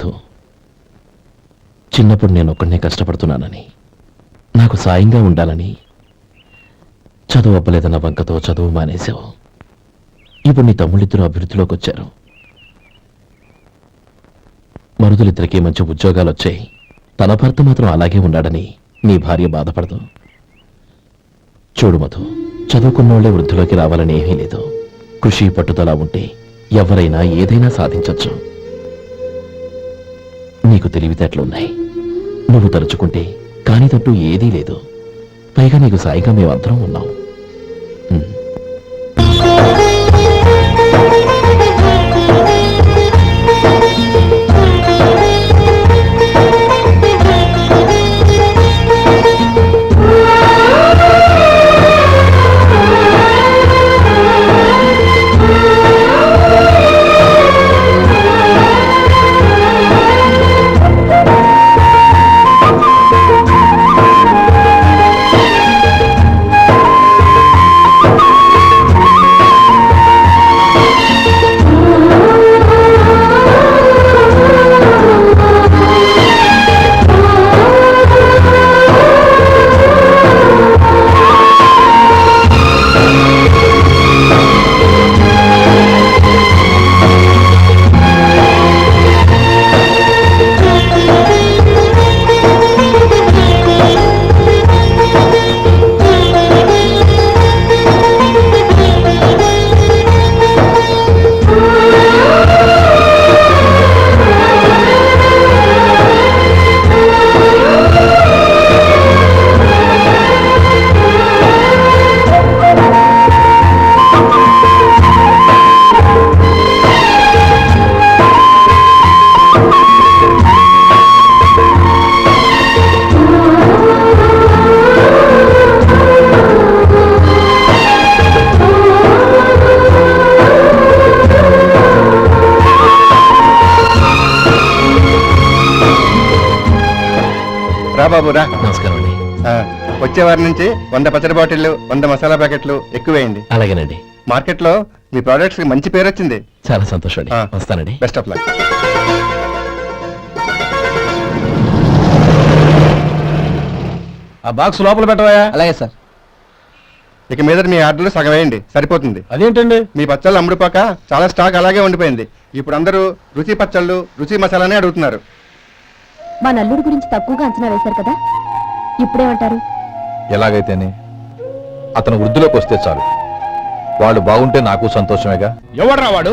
మధు, చిన్నప్పుడు నేను ఒక్కడనే కష్టపడుతున్నానని, నాకు సాయంగా ఉండాలని చదువు అవ్వలేదన్న వంకతో చదువు మానేశావు. ఇప్పుడు నీ తమ్ముళ్ళిద్దరూ అభివృద్ధిలోకి వచ్చారు. మరుదులిద్దరికీ మంచి ఉద్యోగాలు వచ్చాయి. తన భర్త మాత్రం అలాగే ఉన్నాడని నీ భార్య బాధపడదు. చూడు మధు, చదువుకున్నోళ్లే వృద్ధిలోకి రావాలని ఏమీ లేదు. కృషి పట్టుదల ఉంటే ఎవరైనా ఏదైనా సాధించొచ్చు. నీకు తెలివితేటలున్నాయి. నువ్వు తలుచుకుంటే కానిదంటూ ఏదీ లేదు. పైగా నీకు సాయిగా మేమందరం ఉన్నాం. బాబు రా. నమస్కారం అండి. వచ్చే వారి నుంచి 100 పచ్చడి బాటిళ్లు, 100 మసాలా ప్యాకెట్లు ఎక్కువేయండి. అలాగేనండి. మార్కెట్ లో మీ ప్రొడక్ట్స్ కి మంచి పేరు వచ్చింది. చాలా సంతోషం అండి. వస్తానండి. Best of luck. ఆ బాక్స్ లోపల పెట్టవా? అలాగే సార్. ఇక మీద మీ ఆర్డర్లు సగం వేయండి, సరిపోతుంది. అదేంటండి? మీ పచ్చళ్ళు అమ్ముడుపోక చాలా స్టాక్ అలాగే ఉండిపోయింది. ఇప్పుడు అందరూ రుచి పచ్చళ్ళు, రుచి మసాలానే అడుగుతున్నారు. మా నల్లుడి గురించి తక్కువగా అంచనా వేశారు కదా, ఇప్పుడేమంటారు? ఎలాగైతేనే అతను వృద్ధిలోకి వస్తే చాలు. వాడు బాగుంటే నాకు సంతోషమేగా. ఎవడ్రా వాడు?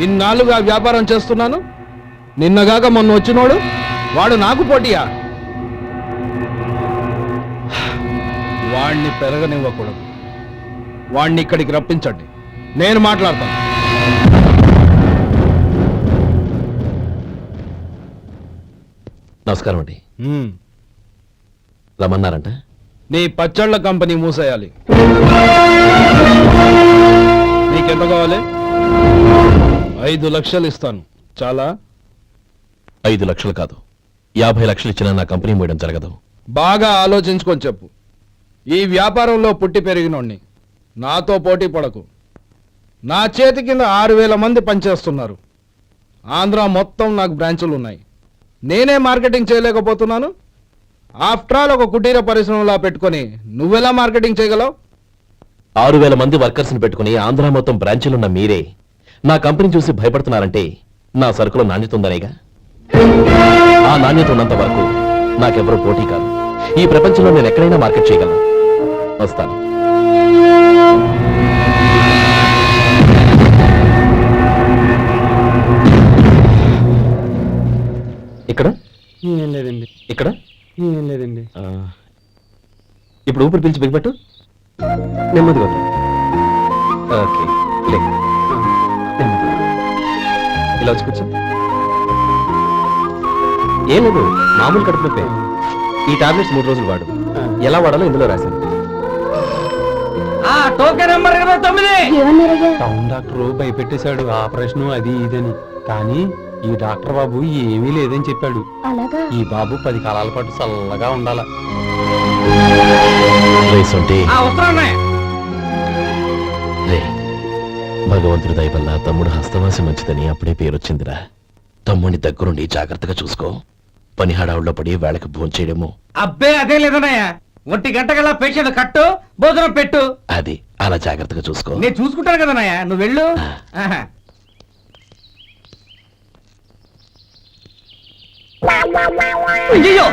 ఇన్నాళ్ళుగా వ్యాపారం చేస్తున్నాను, నిన్నగాక మొన్న వచ్చినోడు వాడు నాకు పోటీయా? వాణ్ణి పెరగనివ్వకూడదు. వాణ్ణి ఇక్కడికి రప్పించండి, నేను మాట్లాడతాను. నమస్కారం అండి. రమ్మన్నారంట? నీ పచ్చళ్ళ కంపెనీ మూసేయాలి. నీకెంత కావాలి? 5 లక్షలు ఇస్తాను. చాలా? 5 లక్షలు కాదు, 50 లక్షలు ఇచ్చినా నా కంపెనీ మూయడం జరగదు. బాగా ఆలోచించుకొని చెప్పు. ఈ వ్యాపారంలో పుట్టి పెరిగినోణ్ణి, నాతో పోటీ పడకు. నా చేతి కింద 6000 మంది పనిచేస్తున్నారు. ఆంధ్ర మొత్తం నాకు బ్రాంచులు ఉన్నాయి. నేనే మార్కెటింగ్ చేయలేకపోతున్నాను. ఆఫ్టర్ ఆల్ ఒక కుటీర పరిశ్రమలా పెట్టుకొని నువ్వెలా మార్కెటింగ్ చేయగలవు? 6000 మంది వర్కర్స్ని పెట్టుకుని ఆంధ్ర మొత్తం బ్రాంచీలున్న మీరే నా కంపెనీ చూసి భయపడుతున్నారంటే నా సరుకులో నాణ్యత ఉందనేగా. ఆ నాణ్యత ఉన్నంత వరకు నాకెవరూ పోటీ కాదు. ఈ ప్రపంచంలో నేను ఎక్కడైనా మార్కెట్ చేయగలను. వస్తాను. ఇక్కడ ఏం లేదండి. ఇక్కడ ఏం లేదండి. ఇప్పుడు ఊపిరి పిలిచి బిగ్బట్టు. నెమ్మదిగా వద్దు. ఓకే, లే. ఇలా వచ్చి కూర్చో. ఏం లేదు, మామూలు కడుపు నొప్పే. ఈ టాబ్లెట్స్ 3 రోజులు వాడు. ఎలా వాడాలో ఇందులో రాశాను. టౌన్ డాక్టర్ భయపెట్టేశాడు, ఆపరేషన్ అది ఇదని. కానీ ఈ డాక్టర్ బాబు ఏమీ లేదని చెప్పాడు. ఈ బాబు 10 కాలాల పాటు చల్లగా ఉండాల. భగవంతుడి దయ వల్ల తమ్ముడు హస్తవాసి మంచిదని అప్పుడే పేరొచ్చిందిరా. తమ్ముని దగ్గరుండి జాగ్రత్తగా చూసుకో. పని హడావుల్లో పడి వేళకి భోంచేయడము. అబ్బే అదే లేదన్నయ్య, 1 గంటకల్లా పేషెంట్ కట్టు, భోజనం పెట్టు. అది అలా జాగ్రత్తగా చూసుకో. నేను చూసుకుంటాను కదన్నయ్య, నువ్వు వెళ్ళు. ఆహా. అయ్యో,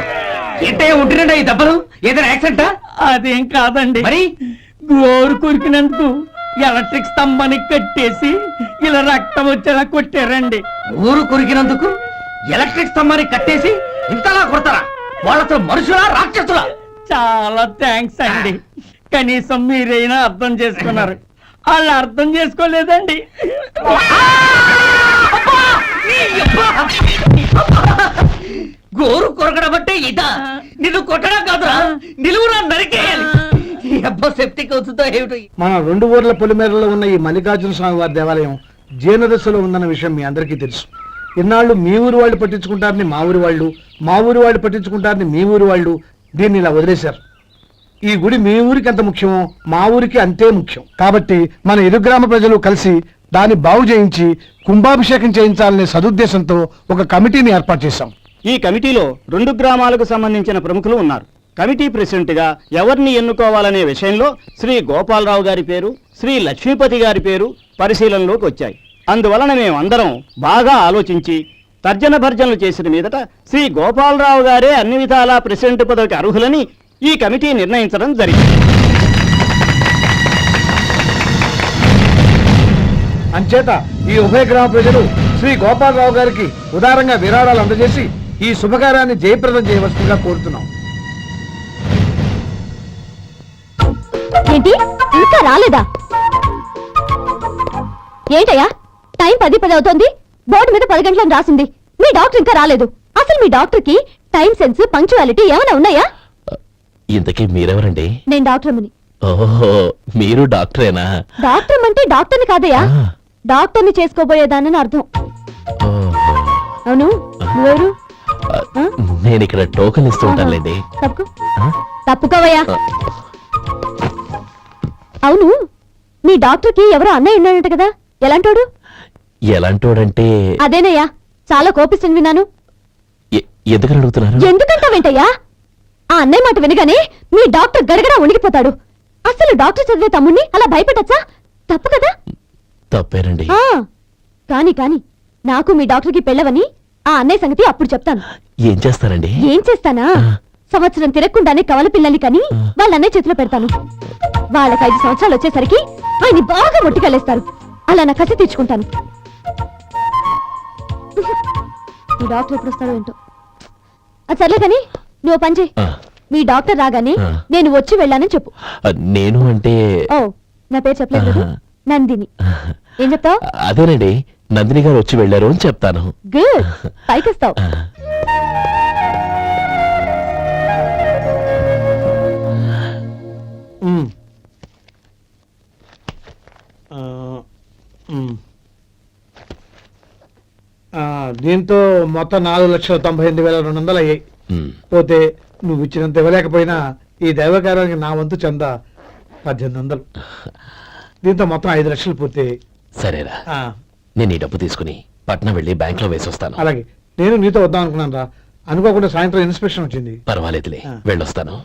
ఏంటయ్యా ఉంటున్నాడా ఈ దెబ్బలు? ఏదైనా యాక్సిడెంటా? అదేం కాదండి, మరి గోరు కురికినందుకు ఎలక్ట్రిక్ స్తంభాన్ని కట్టేసి ఇలా రక్తం వచ్చేలా కొట్టారండి. ఊరు కొరికినందుకు ఎలక్ట్రిక్ స్తంభాన్ని కట్టేసి ఇంతలా కొడతారా? వాళ్ళతో మనుషులా రాక్షసులా? చాలా థ్యాంక్స్ అండి, కనీసం మీరైనా అర్థం చేసుకున్నారు. వాళ్ళు అర్థం చేసుకోలేదండి. గోరు కొరకడం అంటే ఇదా? నిన్ను కొట్టడం కాదురా, నిలువురా నరికేయాలి. ఈ అబ్బా సెప్టిక్ అవుతుందో ఏమిటో. మన 2 ఊర్ల పొలిమేరలో ఉన్న ఈ మల్లికార్జున స్వామి వారి దేవాలయం జీర్ణదశలో ఉందన్న విషయం మీ అందరికీ తెలుసు. ఇన్నాళ్ళు మీ ఊరు వాళ్ళు పట్టించుకుంటారని మా ఊరి వాళ్ళు, మా ఊరి వాళ్ళు పట్టించుకుంటారని మీ ఊరి వాళ్ళు దీన్ని ఇలా వదిలేశారు. ఈ గుడి మీ ఊరికి ఎంత ముఖ్యమో మా ఊరికి అంతే ముఖ్యం. కాబట్టి మన ఇరు గ్రామ ప్రజలు కలిసి దాన్ని బాగు చేయించి కుంభాభిషేకం చేయించాలనే సదుద్దేశంతో ఒక కమిటీని ఏర్పాటు చేశాం. ఈ కమిటీలో 2 గ్రామాలకు సంబంధించిన ప్రముఖులు ఉన్నారు. కమిటీ ప్రెసిడెంట్ గా ఎవరిని ఎన్నుకోవాలనే విషయంలో శ్రీ గోపాలరావు గారి పేరు, శ్రీ లక్ష్మీపతి గారి పేరు పరిశీలనలోకి వచ్చాయి. అందువలన మేమందరం బాగా ఆలోచించి తర్జన భర్జనలు చేసిన మీదట శ్రీ గోపాలరావు గారే అన్ని విధాలా ప్రెసిడెంట్ పదవికి అర్హులని ఈ కమిటీ నిర్ణయించడం జరిగింది. అంచేత ఈ ఉభయ గ్రామ ప్రజలు శ్రీ గోపాలరావు గారికి ఉదారంగా విరాళాలు అందజేసి ఈ శుభకార్యాన్ని జయప్రదం చేయవలసిందిగా కోరుతున్నాం. ఏంటి ఇంకా రాలేదా? ఏంటయ్యా, టైం 10 అవుతోంది, బోర్డు మీద 10 గంటలను రాసింది. మీ డాక్టర్ ఇంకా రాలేదు. అసలు మీ డాక్టర్ కి టైం సెన్స్, పంక్చువాలిటీ ఏమైనా ఉన్నాయా? ఇంతకీ మీరెవరండి? నేను డాక్టర్ అమ్మని. ఓహో, మీరు డాక్టరేనా? డాక్టర్ అంటే డాక్టర్ని కాదయ్యా, ఆ. డాక్టర్ని చేసుకోబోయేదానని అర్థం. ఓహో. అవును, నువ్వెవరు? నేను ఇక్కడ టోకెన్ ఇస్తూ ఉంటానులేండి. తప్పుకో, ఆ? తప్పుకోవయ్యా. అవును, మీ డాక్టర్ కి ఎవరో అన్నయ్య ఉన్నాడంట కదా, ఎలాంటోడు? ఎలాంటోడంటే అదేనయ్యా, చాలా కోపిస్తుంది విన్నాను. ఎందుకని అడుగుతున్నారు? ఎందుకంటావేంటయ్యా? ఆ అన్నయ్య మాట వినగానే మీ డాక్టర్ గడగడా ఉణిగిపోతాడు. అసలు డాక్టర్ చదివే తమ్ముణ్ణి అలా భయపెట్టచ్చా? తప్పు కదా? తప్పేనండి. ఆ, కాని కాని నాకు మీ డాక్టర్కి పెళ్ళవని ఆ అన్నయ్య సంగతి అప్పుడు చెప్తాను. ఏం చేస్తారండి? ఏం చేస్తానా? సంవత్సరం తిరగకుండానే కవల పిల్లల్ని కని వాళ్ళ అన్నయ్య చేతిలో పెడతాను. వాళ్ళకి 5 సంవత్సరాలు వచ్చేసరికి ఆయన్ని బాగా మొట్టికెళ్ళేస్తారు. అలా నా కసి తీర్చుకుంటాను. ఈ డాక్టర్ ఎప్పుడు వస్తాడో ఏంటో. అది సర్లే కానీ నువ్వు పని చేయి. ఆ. మీ డాక్టర్ రాగానే ఆ. నేను వచ్చి వెళ్ళానని చెప్పు. నేను అంటే ఓ, నా పేరు చెప్పలేదు కదా? ఆహా. నందిని. ఏం చెప్తావు? అదేనండి, నందిని గారు వచ్చి వెళ్ళారు అని చెప్తాను. గుడ్, పైకొస్తావు. ఆ. దీంతో మొత్తం 4,98,200 అయ్యాయి. ఉమ్. పోతే నువ్వు ఇచ్చినంత ఇవ్వలేకపోయినా ఈ దైవకార్యానికి నా వంతు చందా 1800. దీంతో మొత్తం 5 లక్షలు పూర్తయ్యాయి. సరేరా, ఆ, నేను ఈ డబ్బు తీసుకుని పట్నం వెళ్ళి బ్యాంక్ లో వేసి వస్తాను. అలాగే నేను నీతో వద్దాం అనుకున్నాను రా, అనుకోకుండా సాయంత్రం ఇన్స్పెక్షన్ వచ్చింది. పర్వాలేదులే, ఆ. వెళ్ళొస్తాను.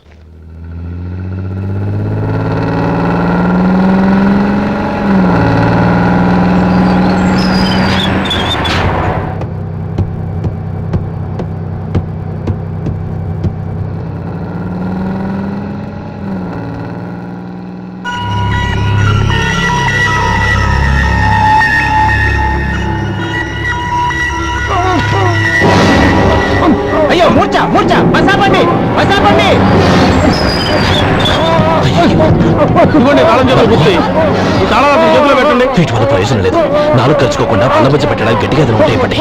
అయ్యో, మూర్ఛ మూర్ఛ, బసాపండి బసాపండి. వీటి వల్ల ప్రయోజనం లేదు. నాలుగు ఖర్చుకోకుండా పళ్ళ మధ్య పెట్టడానికి గట్టిగా అది ఉంటాయి పడి.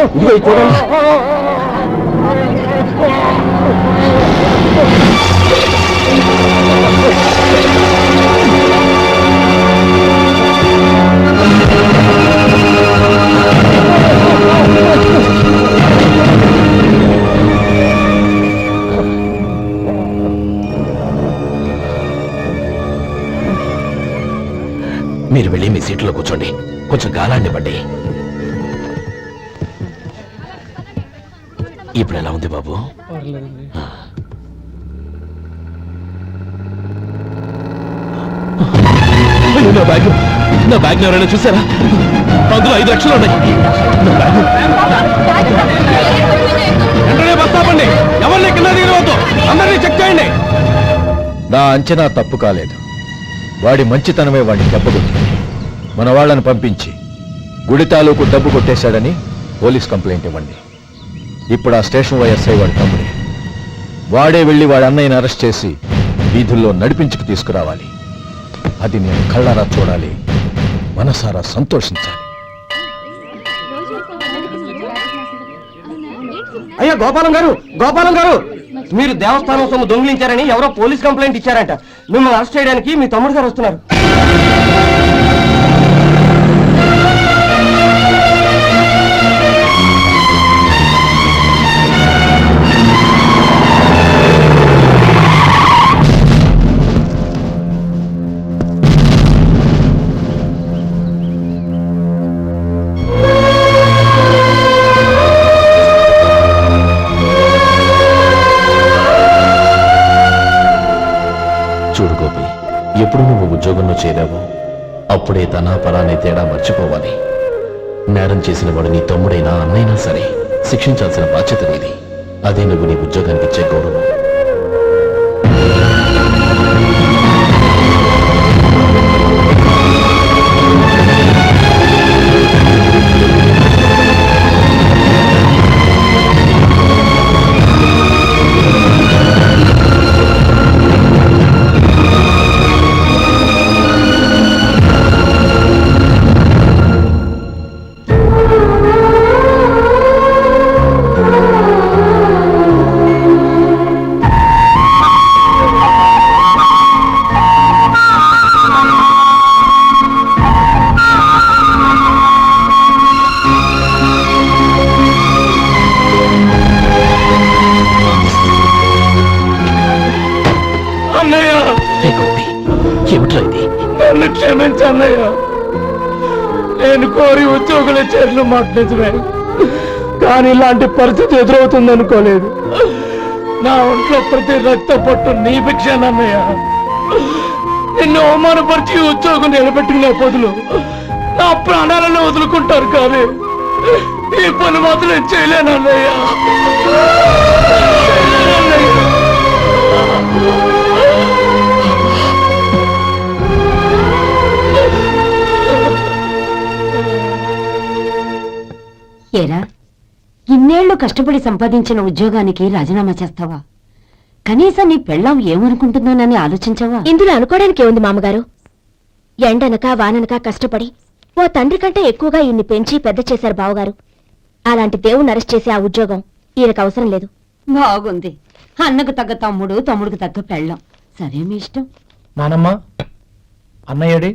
మీరు వెళ్ళి మీ సీట్లో కూర్చోండి, కొంచెం గాలాండి పడ్డి. ఇప్పుడు ఎలా ఉంది బాబు? అయ్యో, నా బ్యాగ్ ఎవరైనా చూసారా? అందులో 5 లక్షలు ఉన్నాయి. నా బ్యాగ్ వెంటనే బస్తాపండి. ఎవరిని కింద దిగవద్దు. అందరినీ చెక్ చేయండి. నా అంచనా తప్పు కాలేదు. వాడి మంచితనమే వాడిని దెబ్బకొట్టింది. మన వాళ్ళని పంపించి గుడి తాలూకు డబ్బు కొట్టేశాడని పోలీస్ కంప్లైంట్ ఇవ్వండి. ఇప్పుడు ఆ స్టేషన్ వైఎస్ఐ వాడి తమ్ముడే. వాడే వెళ్ళి వాడి అన్నయ్యని అరెస్ట్ చేసి వీధుల్లో నడిపించుకు తీసుకురావాలి. అది నేను కళ్ళారా చూడాలి, మనసారా సంతోషించాలి. అయ్యా గోపాలం గారు, మీరు దేవస్థానం సొమ్ము దొంగిలించారని ఎవరో పోలీస్ కంప్లైంట్ ఇచ్చారంట. మిమ్మల్ని అరెస్ట్ చేయడానికి మీ తమ్ముడు గారు వస్తున్నారు. చూడు గోపి, ఎప్పుడు నువ్వు ఉద్యోగంలో చేరావో అప్పుడే తన పరానే తేడా మర్చిపోవాలి. నేరం చేసిన వాడు నీ తమ్ముడైనా అన్నైనా సరే శిక్షించాల్సిన బాధ్యత నీది. అదే నువ్వు నీ ఉద్యోగానికి ఇచ్చే గౌరవం. ఏమిట్రా ఇది? నన్ను క్షమించన్నయ్య. నేను కోరి ఉద్యోగుల చేతులు మాట్లాడుతున్నాయి, కానీ ఇలాంటి పరిస్థితి ఎదురవుతుంది అనుకోలేదు. నా ఒంట్లో ప్రతి రక్త పట్టు నీ భిక్షానన్నయ్య. నిన్ను అవమానపరిచి ఉద్యోగం నిలబెట్టుకునే బదులు నా ప్రాణాలను వదులుకుంటారు, కానీ ఈ పని మాత్రం చేయలేనన్నయ్య. ఏరా, ఇన్నేళ్లు కష్టపడి సంపాదించిన ఉద్యోగానికి రాజీనామా చేస్తావా? కనీసం నీ పెళ్ళాం ఏమనుకుంటుందోనని ఆలోచించావా? ఇందులో అనుకోవడానికి ఏముంది మామగారు? ఎండనక వాననక కష్టపడి ఓ తండ్రి కంటే ఎక్కువగా ఈయన్ని పెంచి పెద్ద చేశారు బావగారు. అలాంటి దేవుణ్ణి అరెస్ట్ చేసే ఆ ఉద్యోగం ఈయనకు అవసరం లేదు. బాగుంది. అన్నకు తగ్గ తమ్ముడు, తమ్ముడికి తగ్గ పెళ్ళాం. సరే, మీ ఇష్టం. నానమ్మ, అన్నయ్యడి.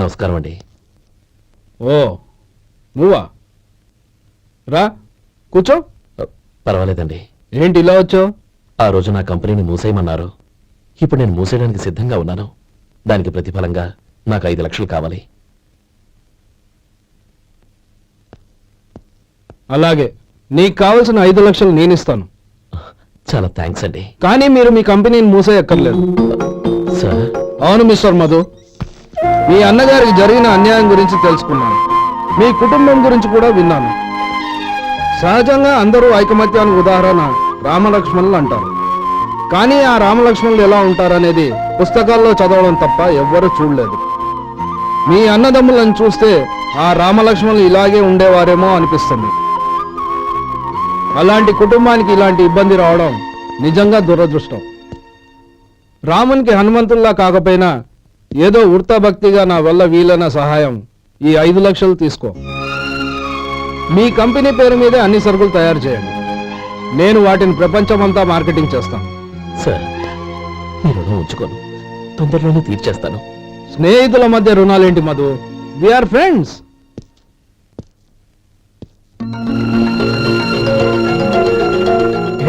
నమస్కారం అండి. ఓ నువ్వా? రా కూర్చో. పర్వాలేదండి. ఏంటి ఇలా వచ్చావు? ఆ రోజు నా కంపెనీని మూసేయమన్నారు. ఇప్పుడు నేను మూసేయడానికి సిద్ధంగా ఉన్నాను. దానికి ప్రతిఫలంగా నాకు 5 లక్షలు కావాలి. అలాగే, నీకు కావలసిన 5 లక్షలు నేను ఇస్తాను. చాలా థ్యాంక్స్ అండి. కానీ మీరు మీ కంపెనీని మూసేయక్కర్లేదు. సార్, అవును మిస్టర్ మధు, మీ అన్నగారికి జరిగిన అన్యాయం గురించి తెలుసుకున్నాను. మీ కుటుంబం గురించి కూడా విన్నాను. సహజంగా అందరూ ఐకమత్యానికి ఉదాహరణ రామలక్ష్మణులు అంటారు. కానీ ఆ రామలక్ష్మణులు ఎలా ఉంటారనేది పుస్తకాల్లో చదవడం తప్ప ఎవ్వరూ చూడలేదు. మీ అన్నదమ్ములను చూస్తే ఆ రామలక్ష్మణులు ఇలాగే ఉండేవారేమో అనిపిస్తుంది. అలాంటి కుటుంబానికి ఇలాంటి ఇబ్బంది రావడం నిజంగా దురదృష్టం. రామునికి హనుమంతుల్లా కాకపోయినా ఏదో వృత్తభక్తిగా నా వల్ల వీలైన సహాయం ఈ 5 లక్షలు తీసుకో. మీ కంపెనీ పేరు మీదే అన్ని సరుకులు తయారు చేయండి. నేను వాటిని ప్రపంచమంతా మార్కెటింగ్ చేస్తాను. సార్, మీ రుణం ఉంచుకోను. తొందరలోనే తీర్చేస్తాను. స్నేహితుల మధ్య రుణాలేంటి మధు? We are friends.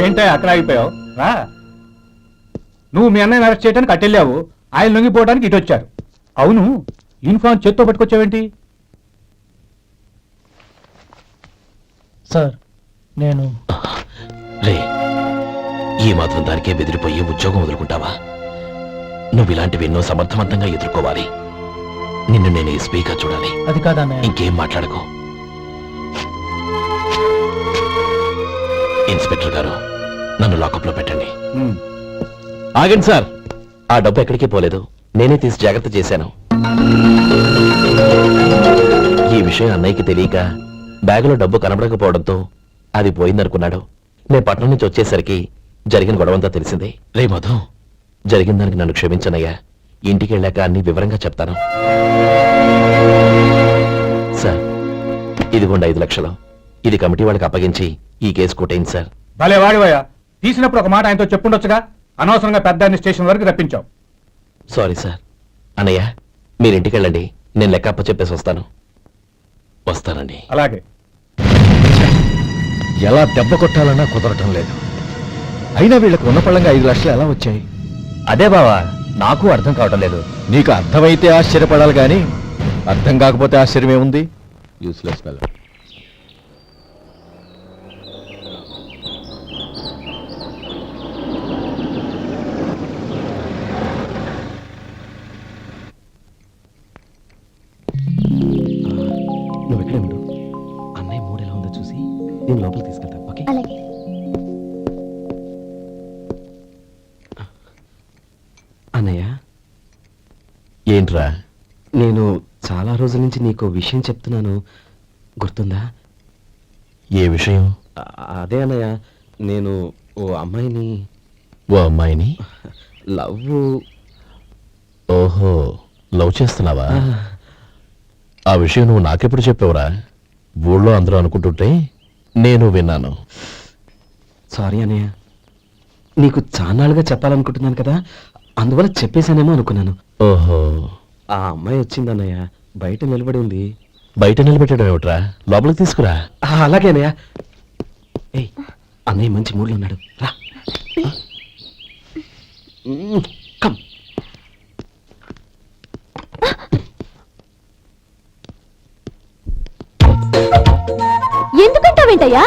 ఏంటో అక్కడ ఆగిపోయావు? రా. నువ్వు మీ అన్నయ్యని అరెస్ట్ చేయడానికి అట్టెళ్ళావు, ఆయన లొంగిపోవడానికి ఇటు వచ్చారు. అవును, యూనిఫామ్ చేత్తో పట్టుకొచ్చావేంటి? సార్, నేను రే, ఈ మాత్రం దానికే బెదిరిపోయి ఉద్యోగం వదులుకుంటావా? నువ్వు ఇలాంటివి ఎన్నో సమర్థవంతంగా ఎదుర్కోవాలి. నిన్ను నేను ఎస్పీగా చూడాలి. అది కాదన్నయ్య. ఇంకేం మాట్లాడుకో. ఇన్స్పెక్టర్ గారు, నన్ను లాకప్లో పెట్టండి. ఆగండి సార్, ఆ డబ్బు ఎక్కడికి పోలేదు. నేనే తీసి జాగ్రత్త చేశాను. ఈ విషయం అన్నయ్యకి తెలియక బ్యాగులో డబ్బు కనబడకపోవడంతో అది పోయిందనుకున్నాడు. నేను పట్నం నుంచి వచ్చేసరికి జరిగిన గొడవంతా తెలిసిందే. రే మధు, జరిగిన దానికి నన్ను క్షమించనయ్యా. ఇంటికి వెళ్ళాక అన్ని వివరంగా చెప్తాను. సార్, ఇదిగోండి 5 లక్షలు. ఇది కమిటీ వాళ్ళకి అప్పగించి ఈ కేసు కొట్టేయండి సార్. భలే వాడివయ్యా, తీసినప్పుడు ఒక మాట ఆయనతో చెప్పుండొచ్చుగా. అనవసరంగా పెద్ద స్టేషన్ వరకు రప్పించావు. Sorry sir. అన్నయ్య, మీరు ఇంటికి వెళ్ళండి. నేను లెక్క అప్ప చెప్పేసి వస్తానండి. అలాగే. ఎలా దెబ్బ కొట్టాలన్నా కుదరటం లేదు. అయినా వీళ్ళకు ఉన్న పళ్ళంగా 5 లక్షలు ఎలా వచ్చాయి? అదే బావా, నాకు అర్థం కావటం లేదు. నీకు అర్థమైతే ఆశ్చర్యపడాలి కానీ అర్థం కాకపోతే ఆశ్చర్యం ఏముంది? Useless fellow. నువ్వు ఎక్కడే ఉండు. అన్నయ్య మూడు ఎలా ఉందో చూసి నేను లోపలికి తీసుకెళ్తాను. ఓకే? అలాగే. అన్నయ్య, ఏంట్రా? నేను చాలా రోజుల నుంచి నీకు విషయం చెప్తున్నాను, గుర్తుందా? ఏ విషయం? అదే అన్నయ్య, నేను ఓ అమ్మాయిని లవ్. ఓహో, లవ్ చేస్తున్నావా? ఆ విషయం నువ్వు నాకెప్పుడు చెప్పావురా? ఊళ్ళో అందరూ అనుకుంటుంటే నేను విన్నాను. సారీ అన్నయ్య, నీకు చాన్నాళ్ళుగా చెప్పాలనుకుంటున్నాను కదా, అందువల్ల చెప్పేశానేమో అనుకున్నాను. ఓహో, ఆ అమ్మాయి వచ్చిందన్నయ్య, బయట నిలబడి ఉంది. బయట నిలబెట్టడం ఏమిట్రా? లోపలికి తీసుకురా. అలాగే అన్నయ్య. ఏయ్, అన్నయ్య మంచి మూడ్లో ఉన్నాడు, రా. కమ్. ఎందుకంటావేంటయ్యా?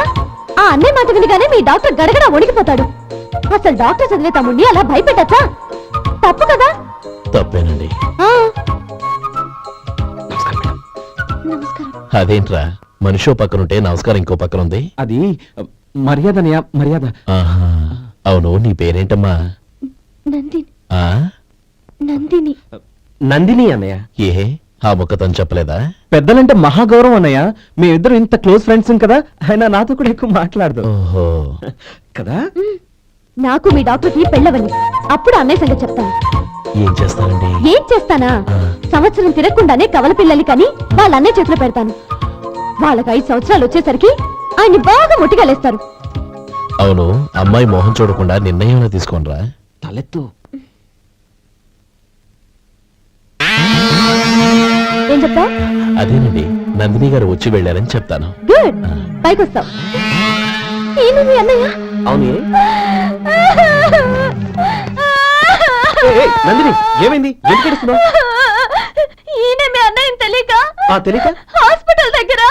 ఆ అన్నయ్య మాట వినగానే మీ డాక్టర్ గడగడ వణికిపోతాడు. అసలు డాక్టర్ చదివే తమ్ముడిని అలా భయపెట్టచ్చా? తప్పు కదా? తప్పేనండి. ఆ, నమస్కారం. అదేంట్రా, మనిషో పక్కనుంటే నమస్కారం ఇంకో పక్కన ఉంది? అది మర్యాదనయ్యా, మర్యాద. ఆహా, అవును, నీ పేరేంటమ్మా? నందిని. ఆ? నందిని. నందిని అన్నయ్య. ఏ, ఆ ముక్క తను చెప్పలేదా? పెద్దలంటే మహాగౌరవం అన్నయ్య. మేమిద్దరు ఇంత క్లోజ్ ఫ్రెండ్స్ కదా, ఆయన నాతో కూడా ఎక్కువ మాట్లాడదు ఓహో, కదా. నాకు మీ డాక్టర్కి పెళ్ళవని, అప్పుడు అన్నయ్య సంగతి చెప్తాను. ఏం చేస్తానండి? ఏం చేస్తానా? సంవత్సరం తిరగకుండానే కవల పిల్లల్ని కని వాళ్ళ అన్నయ్య చేతిలో పెడతాను. వాళ్ళకి 5 సంవత్సరాలు వచ్చేసరికి ఆయన్ని బాగా ముట్టిగలేస్తారు. అవును, అమ్మాయి మోహం చూడకుండా నిర్ణయం తీసుకోనరా? తలెత్తు. ఏం చెప్తావు? అదేనండి, నందిని గారు వచ్చి వెళ్ళారని చెప్తాను. గుడ్, పైకి వస్తావు. ఏమి మీ అన్నయ్య? అవును, నందిని ఏమైంది? ఎందుకు ఏడుస్తున్నావ్? ఈయన మీ అన్నయ్యని తెలియక తెలియక హాస్పిటల్ దగ్గర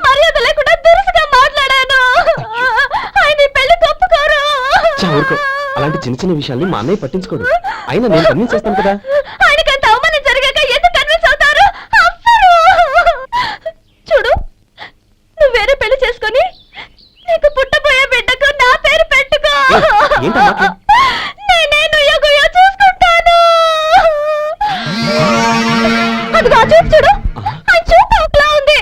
మర్యాద లేకుండా దురుసుగా మాట్లాడాను. ఆయన ఈ పెళ్లి తప్పుకోరు. ఊరుకో, అలాంటి చిన్న చిన్న విషయాల్ని మా అన్నయ్య పట్టించుకోడు. అయినా నేను కన్విన్స్ చేస్తాను కదా. ఆయనకంత అవమానం జరిగాక ఎందుకు కన్విన్స్ అవుతారు? చూడు, నువ్వు వేరే పెళ్లి చేసుకొని నీకు పుట్టబోయే బిడ్డకు నా పేరు పెట్టుకో. నేనే నుయ్యగుయ్య చూసుకుంటాను. అదిగో ఆ చూపు చూడు, ఆ చూపు ఒకలా ఉంది.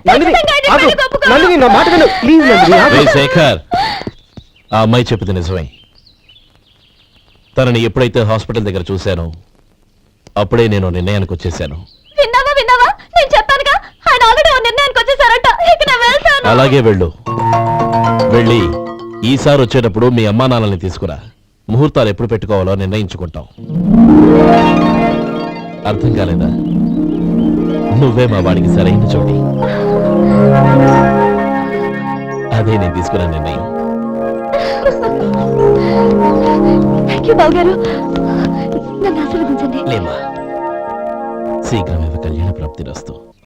ఖచ్చితంగా ఆయన పెళ్లి ఒప్పుకో. రేయ్ శేఖర్, ఆ అమ్మాయి చెప్పింది నిజమే. తనని ఎప్పుడైతే హాస్పిటల్ దగ్గర చూశానో అప్పుడే నేను నిర్ణయానికి వచ్చేసాను. విన్నావా? నేను చెప్పానుగా, ఆయన ఆల్రెడీ ఓ నిర్ణయానికి వచ్చేసారట. ఇక నేను వెళ్తాను. అలాగే వెళ్ళి ఈసారి వచ్చేటప్పుడు మీ అమ్మా నాన్నల్ని తీసుకురా. ముహూర్తాలు ఎప్పుడు పెట్టుకోవాలో నిర్ణయించుకుంటాం. అర్థం కాలేదా? నువ్వే మా వాడికి సరైన చోటి. అదే నేను తీసుకున్న నిర్ణయం. బావగారు, నన్ను ఆశీర్వదించండి. లేమ్మా, శీఘ్రమే కళ్యాణ ప్రాప్తి రస్తు.